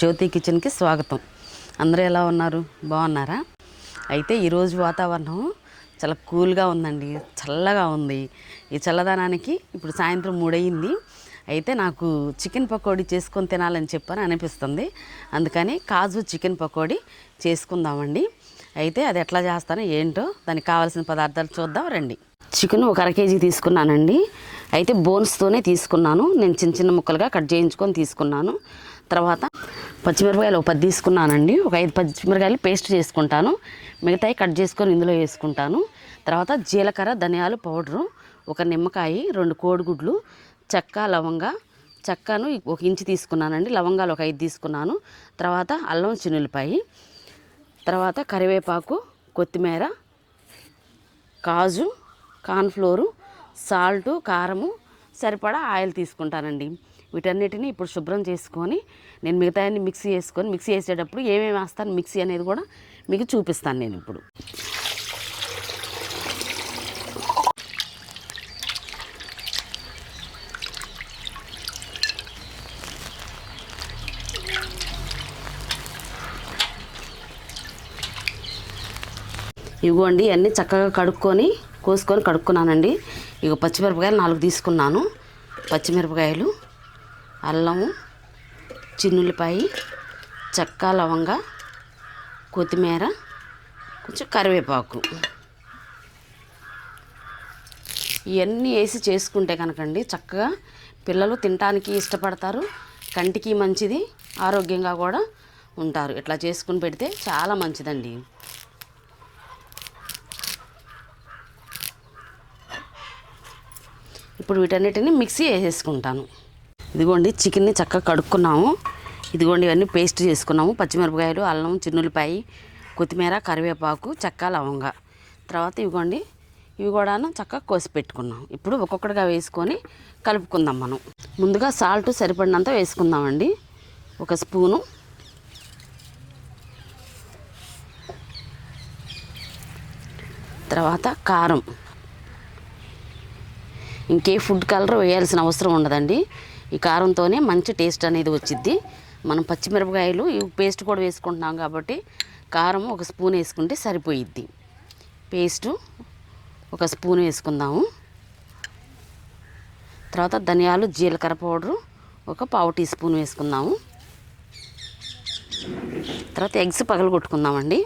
జ్యోతి కిచెన్కి స్వాగతం. అందరూ ఎలా ఉన్నారు? బాగున్నారా? అయితే ఈరోజు వాతావరణం చాలా కూల్గా ఉందండి, చల్లగా ఉంది. ఈ చల్లదనానికి ఇప్పుడు సాయంత్రం 3 అయింది. అయితే నాకు చికెన్ పకోడీ చేసుకొని తినాలని చెప్పని అనిపిస్తుంది. అందుకని కాజు చికెన్ పకోడీ చేసుకుందామండి. అయితే అది ఎట్లా చేస్తానో ఏంటో, దానికి కావాల్సిన పదార్థాలు చూద్దాం రండి. చికెన్ ఒక 1/2 కేజీ తీసుకున్నానండి. అయితే బోన్స్తోనే తీసుకున్నాను. నేను చిన్న చిన్న ముక్కలుగా కట్ చేయించుకొని తీసుకున్నాను. తర్వాత పచ్చిమిరపకాయలు ఒక 10 తీసుకున్నానండి. ఒక 5 పచ్చిమిరపకాయలు పేస్ట్ చేసుకుంటాను. మిగతాయి కట్ చేసుకొని ఇందులో వేసుకుంటాను. తర్వాత జీలకర్ర, ధనియాలు పౌడరు, ఒక నిమ్మకాయ, 2 కోడిగుడ్లు, చెక్క, లవంగా. చెక్కను 1 ఇంచు తీసుకున్నానండి. లవంగాలు ఒక 5 తీసుకున్నాను. తర్వాత అల్లం, చిన్నులపాయి, తర్వాత కరివేపాకు, కొత్తిమీర, కాజు, కార్న్ఫ్లోరు, సాల్టు, కారము, సరిపడా ఆయిల్ తీసుకుంటానండి. వీటన్నిటిని ఇప్పుడు శుభ్రం చేసుకొని నేను మిగతాన్ని మిక్సీ వేసేటప్పుడు ఏమేమి వేస్తాను మిక్సీ అనేది కూడా మీకు చూపిస్తాను నేను ఇప్పుడు. ఇవ్వండి, అన్నీ చక్కగా కోసుకొని కడుక్కున్నానండి. ఇక పచ్చిమిరపకాయలు 4 తీసుకున్నాను. పచ్చిమిరపకాయలు, అల్లము, చిన్నులపాయి, చెక్క, లవంగా, కొత్తిమీర, కొంచెం కరివేపాకు, ఇవన్నీ వేసి చేసుకుంటే కనుకండి చక్కగా పిల్లలు తినడానికి ఇష్టపడతారు. కంటికి మంచిది, ఆరోగ్యంగా కూడా ఉంటారు. ఇట్లా చేసుకుని పెడితే చాలా మంచిదండి. ఇప్పుడు వీటన్నిటిని మిక్సీ వేసేసుకుంటాను. ఇదిగోండి, చికెన్ని చక్కగా కడుక్కున్నాము. ఇదిగోండి, ఇవన్నీ పేస్ట్ చేసుకున్నాము. పచ్చిమిరపకాయలు, అల్లం, చిన్నులపాయి, కొత్తిమీర, కరివేపాకు, చెక్క, లవంగా. తర్వాత ఇదిగోండి, ఇవి కూడాను చక్కగా కోసి పెట్టుకున్నాం. ఇప్పుడు ఒక్కొక్కటిగా వేసుకొని కలుపుకుందాం. మనం ముందుగా సాల్ట్ సరిపడినంత వేసుకుందామండి. 1 స్పూను, తర్వాత కారం. ఇంకే ఫుడ్ కలర్ వేయాల్సిన అవసరం ఉండదండి. ఈ కారంతోనే మంచి టేస్ట్ అనేది వచ్చిద్ది. మనం పచ్చిమిరపకాయలు ఈ పేస్ట్ కూడా వేసుకుంటున్నాం కాబట్టి కారం 1 స్పూన్ వేసుకుంటే సరిపోయిద్ది. పేస్టు 1 స్పూన్ వేసుకుందాము. తర్వాత ధనియాలు, జీలకర్ర పౌడరు ఒక 1/4 టీ స్పూన్ వేసుకుందాము. తర్వాత ఎగ్స్ పగలగొట్టుకుందామండి.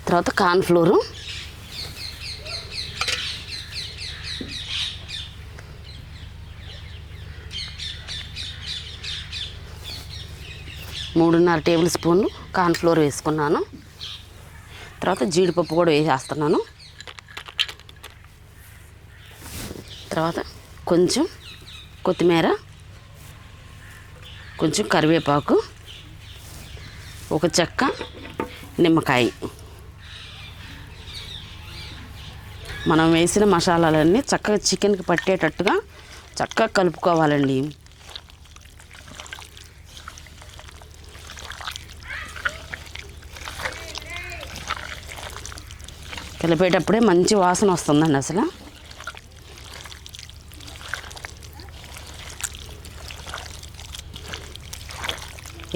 తర్వాత కార్న్ఫ్లోరు, మూడున్నర టేబుల్ స్పూన్లు కార్న్ఫ్లోర్ వేసుకున్నాను. తర్వాత జీడిపప్పు కూడా వేసేస్తున్నాను. తర్వాత కొంచెం కొత్తిమీర, కొంచెం కరివేపాకు, ఒక చెక్క, నిమ్మకాయ. మనం వేసిన మసాలాలన్నీ చక్కగా చికెన్కి పట్టేటట్టుగా చక్కగా కలుపుకోవాలండి. కలిపేటప్పుడే మంచి వాసన వస్తుందండి అసలు.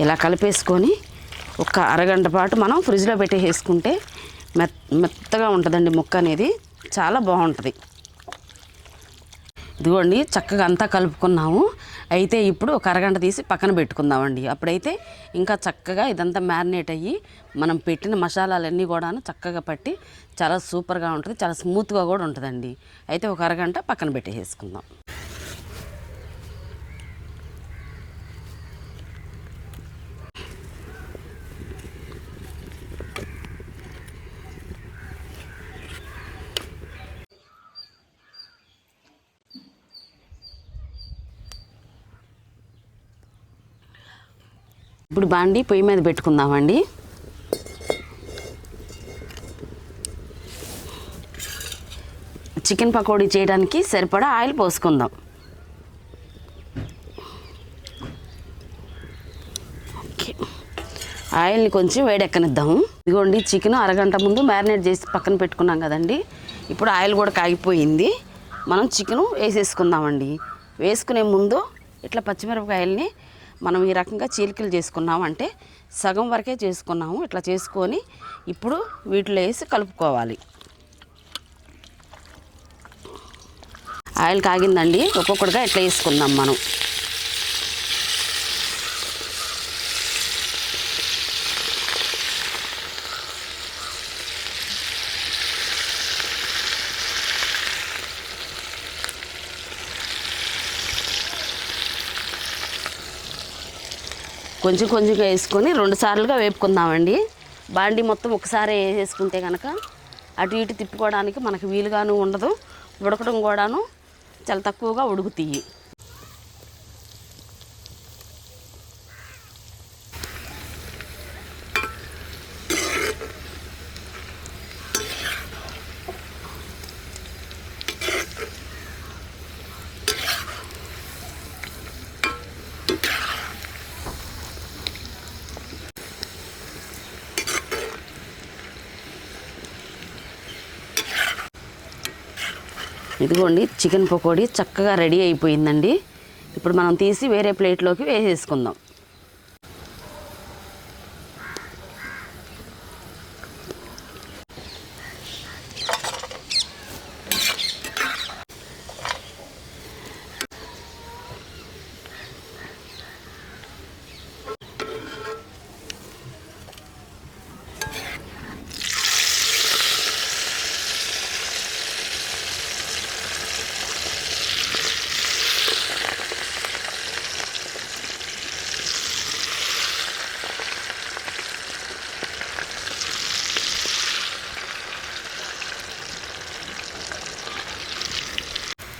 ఇలా కలిపేసుకొని ఒక అరగంట పాటు మనం ఫ్రిడ్జ్లో పెట్టేసుకుంటే మెత్తగా ఉంటుందండి. ముక్క అనేది చాలా బాగుంటుంది. ఇదిగోండి, చక్కగా అంతా కలుపుకున్నాము. అయితే ఇప్పుడు ఒక అరగంట తీసి పక్కన పెట్టుకుందామండి. అప్పుడైతే ఇంకా చక్కగా ఇదంతా మ్యారినేట్ అయ్యి మనం పెట్టిన మసాలాలన్నీ కూడాను చక్కగా పట్టి చాలా సూపర్గా ఉంటుంది, చాలా స్మూత్గా కూడా ఉంటుందండి. అయితే ఒక అరగంట పక్కన పెట్టేసుకుందాం. ఇప్పుడు బాండి పొయ్యి మీద పెట్టుకుందామండి. చికెన్ పకోడీ చేయడానికి సరిపడా ఆయిల్ పోసుకుందాం. ఆయిల్ని కొంచెం వేడెక్కనిద్దాము. ఇదిగోండి చికెన్ అరగంట ముందు మ్యారినేట్ చేసి పక్కన పెట్టుకున్నాం కదండి. ఇప్పుడు ఆయిల్ కూడా కాగిపోయింది. మనం చికెను వేసేసుకుందామండి. వేసుకునే ముందు ఇట్లా పచ్చిమిరపకాయలని మనం ఈ రకంగా చీలికలు చేసుకున్నాము, అంటే సగం వరకే చేసుకున్నాము. ఇట్లా చేసుకొని ఇప్పుడు వీటిలో వేసి కలుపుకోవాలి. ఆయిల్ కాగిందండి. ఒక్కొక్కటిగా ఇట్లా వేసుకుందాం మనం. కొంచెం కొంచెంగా వేసుకొని 2 సార్లుగా వేపుకుందామండి. బాండి మొత్తం ఒకసారి వేసేసుకుంటే కనుక అటు ఇటు తిప్పుకోవడానికి మనకు వీలుగాను ఉండదు. ఉడకడం కూడాను చాలా తక్కువగా ఉడుకుతాయి. ఇదిగోండి చికెన్ పకోడీ చక్కగా రెడీ అయిపోయిందండి. ఇప్పుడు మనం తీసి వేరే ప్లేట్లోకి వేసేసుకుందాం.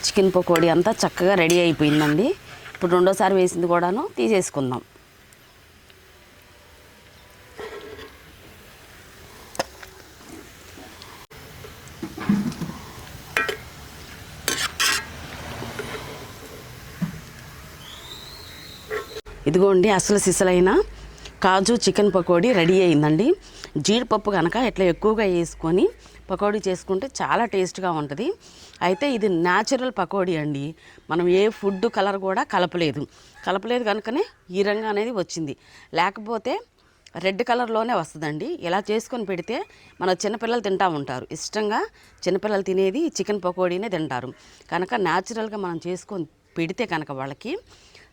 చికెన్ పకోడీ అంతా చక్కగా రెడీ అయిపోయిందండి. ఇప్పుడు రెండోసారి వేసింది కూడాను తీసేసుకుందాం. ఇదిగోండి అసలు సిసలైన కాజు చికెన్ పకోడీ రెడీ అయిందండి. జీడిపప్పు కనుక ఇట్లా ఎక్కువగా వేసుకొని పకోడీ చేసుకుంటే చాలా టేస్ట్గా ఉంటుంది. అయితే ఇది న్యాచురల్ పకోడీ అండి. మనం ఏ ఫుడ్ కలర్ కూడా కలపలేదు కనుకనే ఈ రంగు అనేది వచ్చింది. లేకపోతే రెడ్ కలర్లోనే వస్తుందండి. ఇలా చేసుకొని పెడితే మన చిన్నపిల్లలు తింటూ ఉంటారు. ఇష్టంగా చిన్నపిల్లలు తినేది చికెన్ పకోడీనే తింటారు. కనుక న్యాచురల్గా మనం చేసుకొని పెడితే కనుక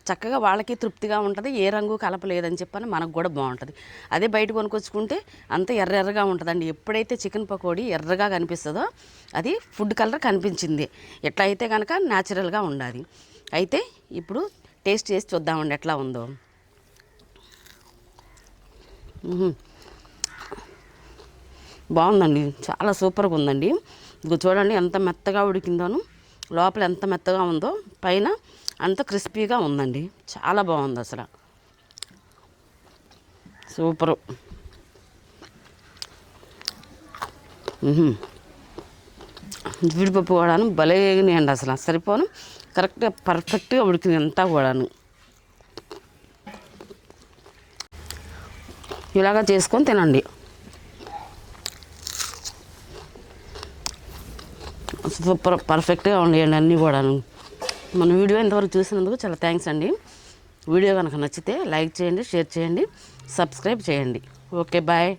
చక్కగా వాళ్ళకి తృప్తిగా ఉంటుంది. ఏ రంగు కలపలేదని చెప్పని మనకు కూడా బాగుంటుంది. అదే బయట కొనుక్కొచ్చుకుంటే అంత ఎర్రగా ఉంటుందండి. ఎప్పుడైతే చికెన్ పకోడీ ఎర్రగా కనిపిస్తుందో అది ఫుడ్ కలర్ కనిపించింది. ఎట్లా అయితే కనుక న్యాచురల్గా ఉండాలి. అయితే ఇప్పుడు టేస్ట్ చేసి చూద్దామండి ఎట్లా ఉందో. బాగుందండి, చాలా సూపర్గా ఉందండి. ఇది చూడండి ఎంత మెత్తగా ఉడికిందోను, లోపల ఎంత మెత్తగా ఉందో, పైన అంత క్రిస్పీగా ఉందండి. చాలా బాగుంది అసలు, సూపరు. జీడిపప్పు కూడాను భలేగినాయండి. అసలు సరిపోను, కరెక్ట్గా పర్ఫెక్ట్గా ఉడికింది అంతా కూడాను. ఇలాగా చేసుకొని తినండి. సూపర్ పర్ఫెక్ట్గా ఉండేయండి అన్నీ కూడాను. మన వీడియో ఇంతవరకు చూసినందుకు చాలా థ్యాంక్స్ అండి. వీడియో కనుక నచ్చితే లైక్ చేయండి, షేర్ చేయండి, సబ్స్క్రైబ్ చేయండి. Okay, bye.